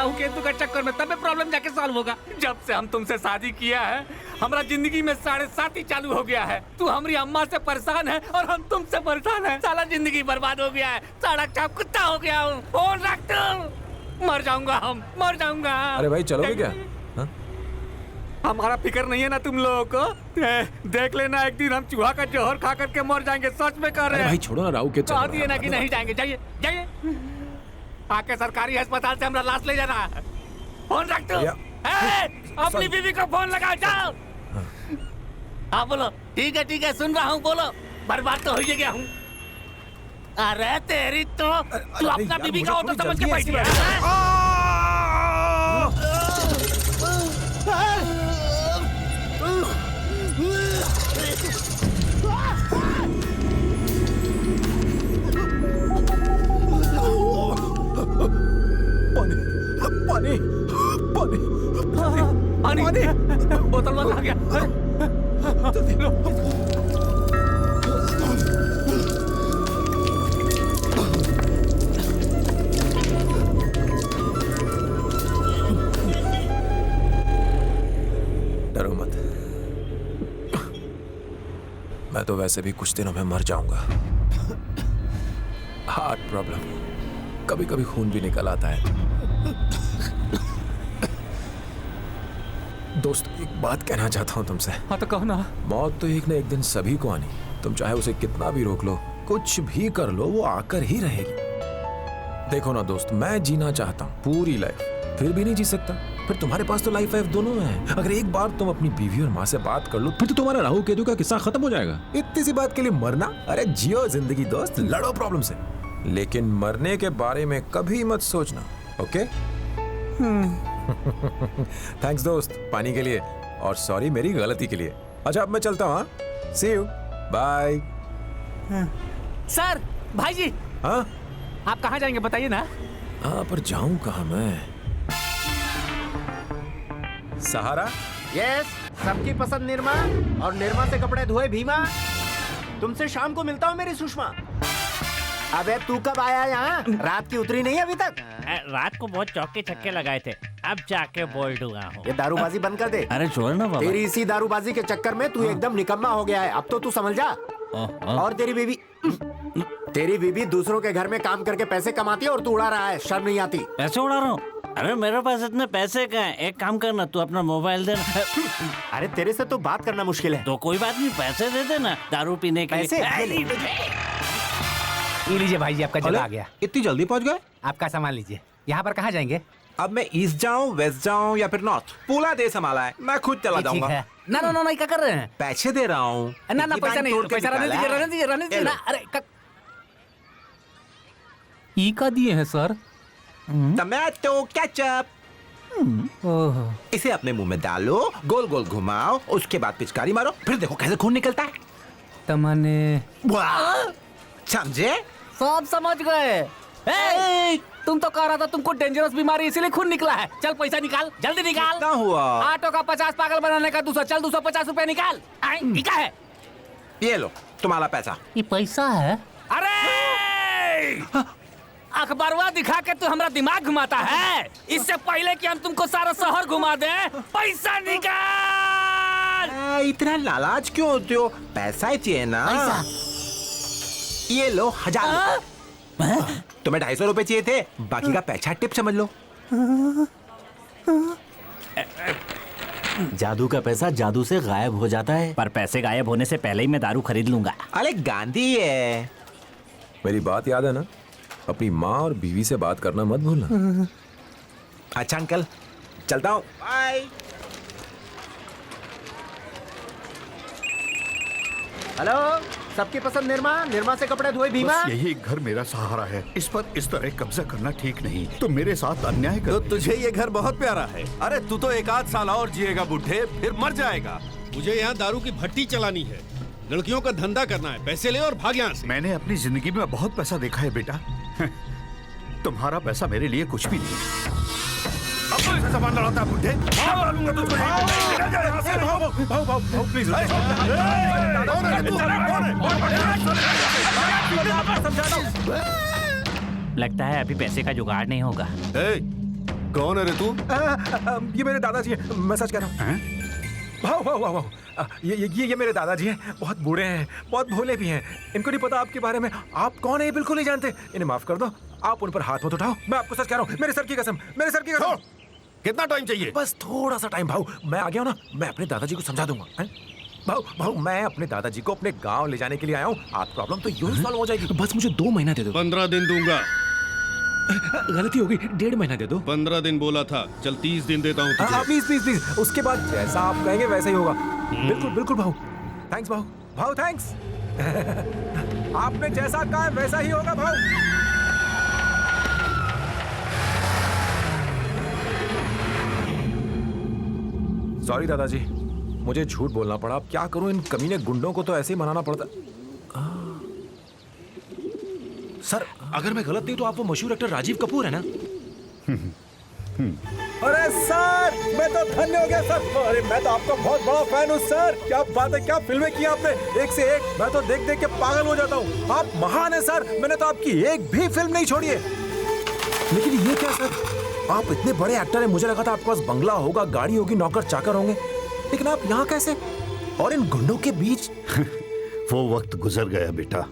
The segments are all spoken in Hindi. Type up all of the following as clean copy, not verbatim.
राहु केतु का चक्कर में, तब प्रॉब्लम जाके सॉल्व होगा। जब से हम तुमसे शादी किया है हमारा जिंदगी में 7.5 चालू हो गया है। तू हमारी अम्मा से परेशान है और हम तुमसे परेशान है। साला जिंदगी बर्बाद हो गया है, साला चाप कुत्ता हो गया हूँ। फोन रख तू, मर जाऊंगा, हम मर जाऊंगा। अरे भाई चलोगे क्या? हमारा फिक्र नहीं है ना तुम लोगों को? देख लेना एक दिन हम चूहा का जहर खा करके मर जाएंगे, सच में कर रहे हैं। भाई छोड़ो ना, राहु केतु कह दिए ना कि नहीं जाएंगे। जाइए जाइए, आके सरकारी अस्पताल से हमारा लाश ले जाना। फोन रख तू, अपनी बीवी को फोन लगा, जाओ। हाँ बोलो। ठीक है सुन रहा हूँ, बोलो। बर्बाद तो हो ही गया हूँ। अरे तेरी तो, तू अपना बीवी का ऑटो समझ के बैठ गया। पानी बोतल बंद आ गया। डरो मत, मैं तो वैसे भी कुछ दिनों में मर जाऊंगा। हार्ट प्रॉब्लम, कभी कभी खून भी निकल आता है। दोस्त एक बात कहना चाहता हूँ तुमसे। हाँ तो कहो ना। मौत तो एक न एक दिन सभी को आनी, तुम चाहे उसे कितना भी रोक लो, कुछ भी कर लो, वो आकर ही रहेगी। देखो ना दोस्त, मैं जीना चाहता हूँ पूरी लाइफ, फिर भी नहीं जी सकता। फिर तुम्हारे पास तो लाइफ दोनों है। अगर एक बार तुम अपनी बीवी और माँ से बात कर लो, फिर तो तुम्हारा राहु केतु का किस्सा खत्म हो जाएगा। इतनी सी बात के लिए मरना? अरे जियो जिंदगी दोस्त, लड़ो प्रॉब्लम से, लेकिन मरने के बारे में कभी मत सोचना, ओके? थैंक्स दोस्त, पानी के लिए, और सॉरी मेरी गलती के लिए। अच्छा अब मैं चलता हूँ, सी यू, बाय। सर, भाई जी। हाँ आप कहाँ जाएंगे बताइए ना। हाँ पर जाऊं कहाँ मैं? सहारा? यस, सबकी पसंद निर्मा, और निर्मा से कपड़े धोए भीमा। तुमसे शाम को मिलता हूँ मेरी सुषमा। अबे तू कब आया यहाँ? रात की उतरी नहीं अभी तक? रात को बहुत चौके छक्के लगाए थे, अब जाके बोल्ड हुआ हूँ। ये दारूबाजी बंद कर दे। अरे छोड़ ना बाबा। तेरी इसी दारूबाजी के चक्कर में तू एकदम निकम्मा हो गया है। अब तो तू समझ जा। और तेरी बीबी दूसरों के घर में काम करके पैसे कमाती है और तू उड़ा रहा है, शर्म नहीं आती? पैसे उड़ा रहा हूँ? अरे मेरे पास इतने पैसे कहाँ हैं? एक काम करना, तू अपना मोबाइल दे। अरे तेरे से तो बात करना मुश्किल है। तो कोई बात नहीं, पैसे दे देना दारू पीने के लिए। ये लीजिए भाई जी, आपका जगह आ गया। इतनी जल्दी पहुंच गए? आपका सामान लीजिए। यहाँ पर कहाँ जाएंगे? अब मैं ईस्ट जाऊं, वेस्ट जाऊं या फिर नॉर्थ? पूरा देश संभाला है, मैं खुद चला जाऊंगा। ना ना ना, क्या कर रहे हैं? पैसे दे रहा हूँ। ना ना, पैसा नहीं, पैसा रहने दीजिए, रहने दीजिए, रहने दीजिए ना। अरे ई का दिए हैं सर? Tomato ketchup. इसे अपने मुंह में डालो, गोल गोल घुमाओ, उसके बाद पिचकारी मारो, फिर देखो कैसे खून निकलता है। तमने समझे? सब समझ गए। तुम तो कह रहा था तुमको डेंजरस बीमारी इसीलिए खून निकला है। चल पैसा निकाल, जल्दी निकाल। कितना हुआ? ऑटो का 50 पागल बनाने का 200। चल 250 रुपए निकाल। क्या है? ये लो तुम्हारा पैसा। ये पैसा है? अरे अखबारवा दिखा के तू हमारा दिमाग घुमाता है। इससे पहले कि हम तुमको सारा शहर घुमा दे, पैसा निकाल। इतना लालाच क्यों होते हो? पैसा ही चाहिए ना। ये लो 1000। तुम्हें 250 रुपए चाहिए थे, बाकी का पैसा टिप समझ लो। जादू का पैसा जादू से गायब हो जाता है, पर पैसे गायब होने से पहले ही मैं दारू खरीद लूंगा। अरे गांधी है। मेरी बात याद है ना? अपनी माँ और बीवी से बात करना मत भूलना। अच्छा अंकल, चलता हूँ, बाय। हेलो, सबकी पसंद निर्मा, निर्मा से कपड़े धोए भीमा। बस यही घर मेरा सहारा है, इस पर इस तरह कब्जा करना ठीक नहीं। तो मेरे साथ अन्याय कर। तो तुझे ये घर बहुत प्यारा है। अरे तू तो 1 आध साल और जिएगा बुढ़े, फिर मर जाएगा। मुझे यहाँ दारू की भट्टी चलानी है, लड़कियों का धंधा करना है, पैसे ले और भाग यहाँ से। मैंने अपनी जिंदगी में बहुत पैसा देखा है बेटा। तुम्हारा पैसा मेरे लिए कुछ भी नहीं। अब तो इसे सामान लड़ाता है बुढ़े। डालूंगा तुझको प्लीज। लगता है अभी पैसे का जुगाड़ नहीं होगा। कौन है रे तू? ये मेरे दादाजी हैं, मैं सच कह रहा हूँ। भाव भाव भाव भाव, ये मेरे दादाजी हैं, बहुत बूढ़े हैं, बहुत भोले भी हैं। इनको नहीं पता आपके बारे में, आप कौन है ये बिल्कुल नहीं जानते। इन्हें माफ कर दो, आप उन पर हाथ मत उठाओ। मैं आपको सच कह रहा हूँ, मेरे सर की कसम, मेरे सर की कसम। कितना टाइम चाहिए? बस थोड़ा सा टाइम भाऊ, मैं आ गया हूँ ना, मैं अपने दादाजी को समझा दूंगा। हैं? भाऊ भाऊ, मैं अपने दादाजी को अपने गांव ले जाने के लिए आया हूँ। आप प्रॉब्लम तो यूं ही सॉल्व हो जाएगी। बस मुझे 2 महीना दे दो। 15 दिन दूंगा। गलती हो गई, 1.5 महीना दे दो। 15 दिन बोला था, चल 30 दिन देता हूँ तुझे। प्लीज प्लीज प्लीज, उसके बाद जैसा आप कहेंगे वैसा ही होगा। बिल्कुल बिल्कुल भाऊ, थैंक्स भाऊ, भाऊ थैंक्स। आपने जैसा कहा है वैसा ही होगा भाऊ। सॉरी दादाजी, मुझे झूठ बोलना पड़ा। अब क्या करूं, इन कमीने गुंडों को तो ऐसे ही मनाना पड़ता। सर अगर मैं गलत नहीं तो आप वो मशहूर एक्टर राजीव कपूर है ना? अरे सर, मैं तो धन्य हो गया सर। अरे मैं तो आपका बहुत बड़ा फैन हूँ सर। क्या बात है, क्या फिल्में की आपने, एक से एक। मैं तो देख देख के पागल हो जाता हूँ। आप महान है सर, मैंने तो आपकी एक भी फिल्म नहीं छोड़ी है। लेकिन ये क्या सर, आप इतने बड़े एक्टर हैं, मुझे लगा था आपके पास बंगला होगा, गाड़ी होगी, नौकर चाकर होंगे, लेकिन आप यहाँ कैसे, और इन गुंडों के बीच? वो वक्त गुजर गया बेटा,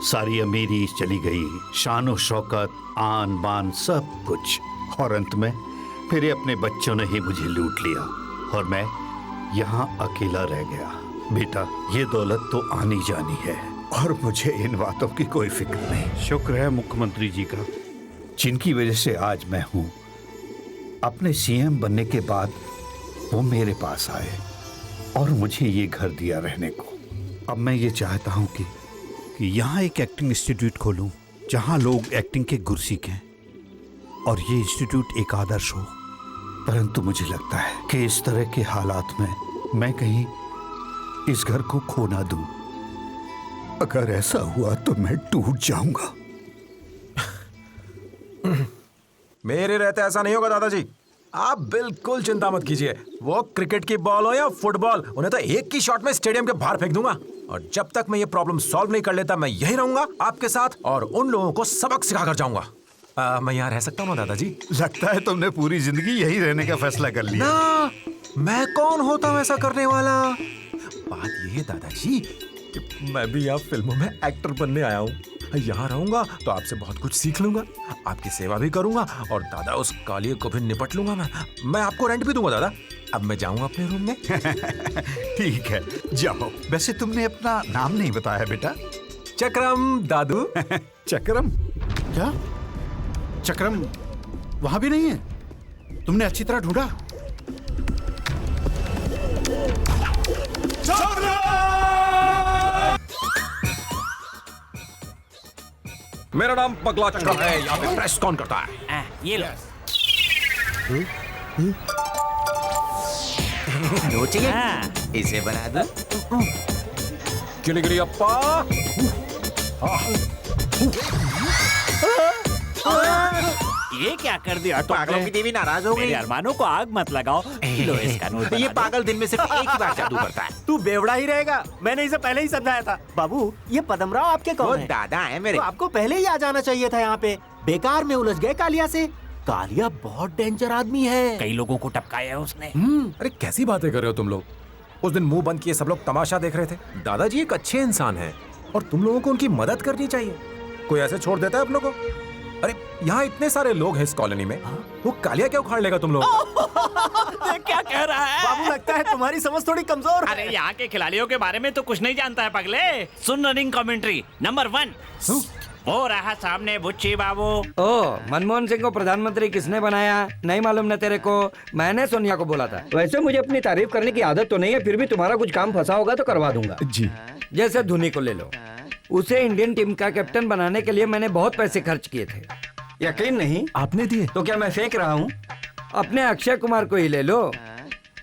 सारी अमीरी चली गई, शान और शौकत, आन बान सब कुछ, और अंत में मेरे अपने बच्चों ने ही मुझे लूट लिया और मैं यहाँ अकेला रह गया। बेटा, ये दौलत तो आनी जानी है और मुझे इन बातों की कोई फिक्र नहीं। शुक्र है मुख्यमंत्री जी का, जिनकी वजह से आज मैं हूँ। अपने सीएम बनने के बाद वो मेरे पास आए और मुझे ये घर दिया रहने को। अब मैं ये चाहता हूँ कि यहाँ एक एक्टिंग इंस्टीट्यूट खोलूँ जहाँ लोग एक्टिंग के गुर सीखें और ये इंस्टीट्यूट एक आदर्श हो। परंतु मुझे लगता है कि इस तरह के हालात में मैं कहीं इस घर को खो ना दूं। अगर ऐसा हुआ तो मैं टूट जाऊंगा। मेरे रहते ऐसा नहीं होगा दादाजी, आप बिल्कुल चिंता मत कीजिए। वो क्रिकेट की बॉल हो या फुटबॉल, उन्हें तो एक ही शॉट में स्टेडियम के बाहर फेंक दूंगा। और जब तक मैं ये प्रॉब्लम सॉल्व नहीं कर लेता, मैं यही रहूंगा आपके साथ और उन लोगों को सबक सिखाकर जाऊंगा। मैं यहाँ रह सकता हूँ ना दादाजी? लगता है तुमने पूरी जिंदगी यही रहने का फैसला कर लिया। ना, मैं कौन होता हूँ ऐसा करने वाला। बात ये है दादाजी कि मैं भी यहाँ फिल्मों में एक्टर बनने आया हूँ। यहाँ रहूंगा तो आपसे बहुत कुछ सीख लूंगा, आपकी सेवा भी करूंगा और दादा उस कालिए को भी निपट लूंगा। मैं आपको रेंट भी दूंगा दादा। अब मैं जाऊंगा अपने रूम में। ठीक है, जाओ। वैसे तुमने अपना नाम नहीं बताया बेटा। चक्रम दादू। चक्रम? क्या चक्रम वहां भी नहीं है? तुमने अच्छी तरह ढूंढा? मेरा नाम पगला चक्रम है। यहाँ पे प्रेस कौन करता है? ये लो। इसे बना दो। गिली अप्पा। ये क्या कर दिया पागलों की देवी नाराज हो गई। मेरे अरमानों को आग मत लगाओ। लो इसका नोट ये बना पागल दिन में सिर्फ एक ही बार जादू करता है। तू बेवड़ा ही रहेगा, मैंने इसे पहले ही समझाया था। बाबू, ये पदमराव आपके वो कौन है? दादा है मेरे। तो आपको पहले ही आ जाना चाहिए था यहाँ पे। बेकार में उलझ गए कालिया से। कालिया बहुत डेंजर आदमी है। कई लोगों को टपकाया है उसने। अरे कैसी बातें कर रहे हो तुम लोग? उस दिन मुंह बंद किए सब लोग तमाशा देख रहे थे। दादाजी एक अच्छे इंसान हैं और तुम लोगों को उनकी मदद करनी चाहिए। कोई ऐसे छोड़ देता है अपनों को? अरे यहाँ इतने सारे लोग हैं इस कॉलोनी में, वो कालिया क्या उखाड़ लेगा तुम लोग? क्या कह रहा है? बाबू, लगता है तुम्हारी समझ थोड़ी कमजोर है। अरे यहाँ के खिलाड़ियों के बारे में तो कुछ नहीं जानता है पगले। सुन रनिंग कमेंट्री नंबर 1। वो रहा सामने बुच्ची बाबू। ओ, मनमोहन सिंह को प्रधानमंत्री किसने बनाया? नहीं मालूम न तेरे को? मैंने सोनिया को बोला था। वैसे मुझे अपनी तारीफ करने की आदत तो नहीं है, फिर भी तुम्हारा कुछ काम फंसा होगा तो करवा दूंगा जी। जैसे धोनी को ले लो, उसे इंडियन टीम का कैप्टन बनाने के लिए मैंने बहुत पैसे खर्च किए थे। यकीन नहीं? आपने दिए? तो क्या मैं फेंक रहा हूँ? अपने अक्षय कुमार को ही ले लो।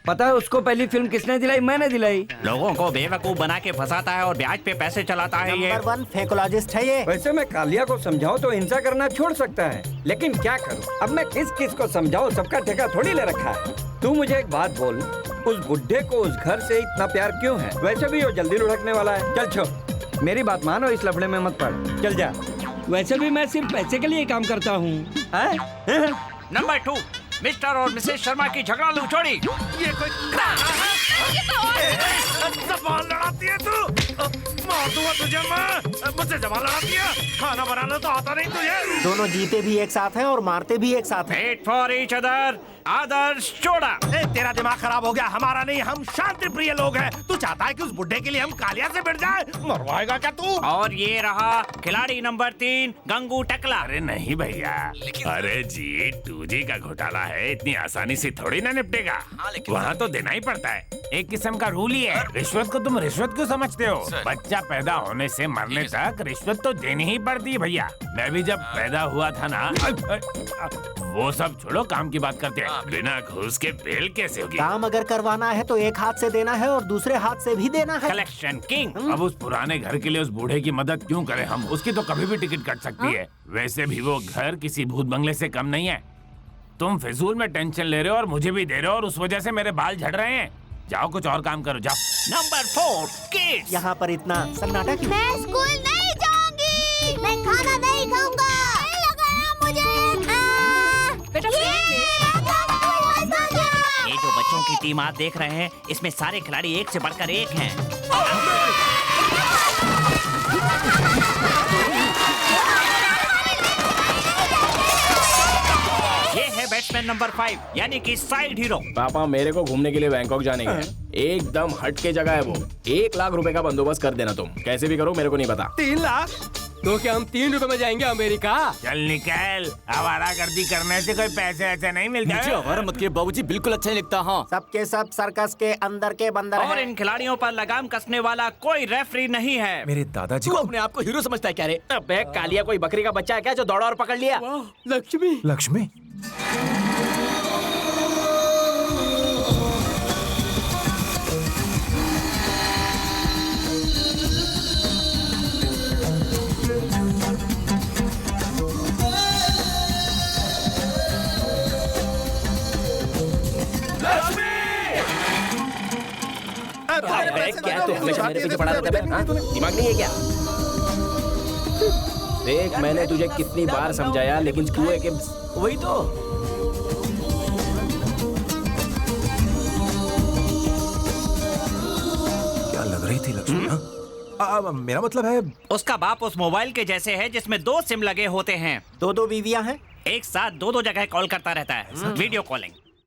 पता है उसको पहली फिल्म किसने दिलाई? मैंने दिलाई। लोगों को बेवकूफ बना के फंसाता है और ब्याज पे पैसे चलाता है ये। नंबर 1 फेकोलॉजिस्ट है ये। वैसे मैं कालिया को समझाऊं तो हिंसा करना छोड़ सकता है, लेकिन क्या करूं? अब मैं किस किस को समझाऊं? सबका ठेका थोड़ी ले रखा है। तू मुझे एक बात बोल, उस बुड्ढे को उस घर से इतना प्यार क्यों है? वैसे भी वो जल्दी लुढ़कने वाला है। चल छोड़, मेरी बात मान और इस लफड़े में मत पड़। चल जा। वैसे भी मैं सिर्फ पैसे के लिए काम करता हूँ। नंबर 2, मिस्टर और मिसेस शर्मा की झगड़ालू जोड़ी। ये कोई जबान लड़ाती है तू? मार दूंगा तुझे मैं। मुझसे जबान लड़ाती है? खाना बनाना तो आता नहीं तुझे? दोनों जीते भी एक साथ हैं और मारते भी एक साथ हैं। Wait for each other. आदर्श जोड़ा। तेरा दिमाग खराब हो गया, हमारा नहीं, हम शांति प्रिय लोग हैं। तू चाहता है कि उस बुड्ढे के लिए हम कालिया से भिड़ जाए? मरवाएगा क्या तू? और ये रहा खिलाड़ी नंबर 3 गंगू टकला। अरे नहीं भैया, अरे जी 2G का घोटाला है, इतनी आसानी से थोड़ी ना निपटेगा। वहाँ तो देना ही पड़ता है, एक किस्म का रूल ही है। रिश्वत को तुम रिश्वत क्यों समझते हो? बच्चा पैदा होने से मरने तक रिश्वत तो देनी ही पड़ती है भैया। मैं भी जब पैदा हुआ था ना, वो सब छोड़ो, काम की बात करते हैं। बिना घूस के बेल कैसे होगी? काम अगर करवाना है तो एक हाथ से देना है और दूसरे हाथ से भी देना है। Collection king. अब उस पुराने घर के लिए उस बूढ़े की मदद क्यों करें हम? उसकी तो कभी भी टिकट कट सकती है। वैसे भी वो घर किसी भूत बंगले से कम नहीं है। तुम फिजूल में टेंशन ले रहे हो और मुझे भी दे रहे हो, और उस वजह से मेरे बाल झड़ रहे हैं। जाओ कुछ और काम करो, जाओ। Number 4 kids. यहाँ पर इतना सन्नाटा क्यों? मैं स्कूल नहीं जाऊंगी, मैं खाना नहीं खाऊंगा, नहीं लगाया मुझे। बेटा ये जो बच्चों की टीम आप देख रहे हैं, इसमें सारे खिलाड़ी एक से बढ़कर एक हैं। ये है बैट्समैन नंबर 5 यानी कि साइड हीरो। पापा मेरे को घूमने के लिए बैंकॉक जाने का है। एकदम हट के जगह है वो। 1 लाख रुपए का बंदोबस्त कर देना तुम, कैसे भी करो, मेरे को नहीं पता। 3 लाख? तो क्या हम 3 रुपए में जाएंगे अमेरिका? चल निकल, आवारागर्दी करने से कोई पैसे ऐसे नहीं मिलते। मुझे मत के बाबूजी, बिल्कुल अच्छा नहीं लगता। हाँ, सबके सब सर्कस के अंदर के बंदर और हैं। इन खिलाड़ियों पर लगाम कसने वाला कोई रेफरी नहीं है। मेरे दादाजी तू को अपने आप को हीरो समझता है क्या रे? अबे कालिया कोई बकरी का बच्चा है क्या जो दौड़ा और पकड़ लिया? लक्ष्मी। लक्ष्मी अबे क्या तू हमेशा मेरे पीछे पड़ा रहता है? हाँ? दिमाग नहीं है क्या? देख मैंने तुझे कितनी बार समझाया, लेकिन तू है कि वही तो। क्या लग रही थी लक्ष्मी? मेरा मतलब है उसका बाप उस मोबाइल के जैसे है जिसमें 2 सिम लगे होते हैं। 2 बीवियां हैं, एक साथ 2 जगह कॉल करता रहता है। Video calling.